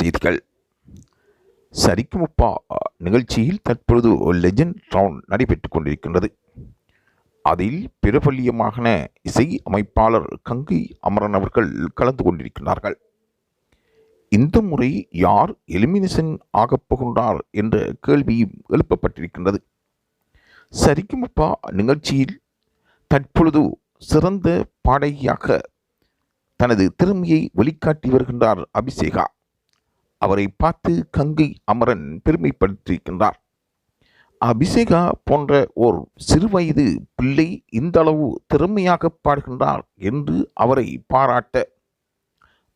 செய்திகள். சரிக்குமுப்பா நிகழ்ச்சியில் தற்பொழுது லெஜண்ட் ரவுண்ட் நடைபெற்றுக் கொண்டிருக்கின்றது. அதில் பிரபல்யமான இசை அமைப்பாளர் கங்கை அமரன் அவர்கள் கலந்து கொண்டிருக்கிறார்கள். இந்த முறை யார் எலிமினேஷன் ஆகப் போகின்றார் என்ற கேள்வியும் எழுப்பப்பட்டிருக்கின்றது. சரிக்குமுப்பா நிகழ்ச்சியில் தற்பொழுது சிறந்த பாடகியாக தனது திறமையை வெளிக்காட்டி வருகின்றார் அபிஷேகா. அவரை பார்த்து கங்கை அமரன் பெருமைப்படுத்தியிருக்கின்றார். அபிஷேகா போன்ற ஓர் சிறுவயது பிள்ளை இந்த அளவு திறமையாக பாடுகின்றார் என்று அவரை பாராட்ட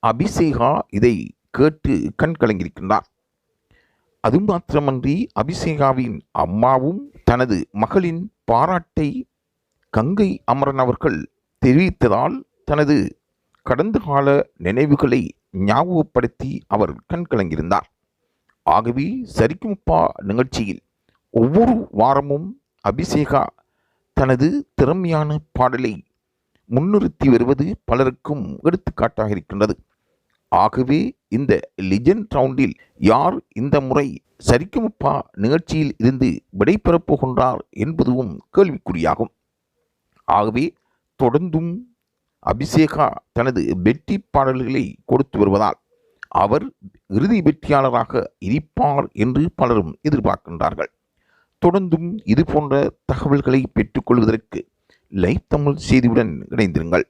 அபிஷேகா இதை கேட்டு கண்கலங்கியிருக்கின்றார். அது மாத்திரமன்றி அபிஷேகாவின் அம்மாவும் தனது மகளின் பாராட்டை கங்கை அமரன் அவர்கள் தெரிவித்ததால் தனது கடந்த கால நினைவுகளை ஞாபகப்படுத்தி அவர் கண்கலங்கியிருந்தார். ஆகவே சரிக்குமுப்பா நிகழ்ச்சியில் ஒவ்வொரு வாரமும் அபிஷேகா தனது திறமையான பாடலை முன்னிறுத்தி வருவது பலருக்கும் எடுத்துக்காட்டாக இருக்கின்றது. ஆகவே இந்த லெஜண்ட் ரவுண்டில் யார் இந்த முறை சரிக்குமுப்பா நிகழ்ச்சியில் இருந்து விடைபெறப் போகின்றார் என்பதும் கேள்விக்குறியாகும். ஆகவே தொடர்ந்தும் அபிஷேகா தனது வெற்றி பாடல்களை கொடுத்து வருவதால் அவர் இறுதி வெற்றியாளராக இருப்பார் என்று பலரும் எதிர்பார்க்கின்றார்கள். தொடர்ந்தும் இது போன்ற தகவல்களை பெற்றுக்கொள்வதற்கு லைவ் தமிழ் செய்தியுடன் இணைந்திருங்கள்.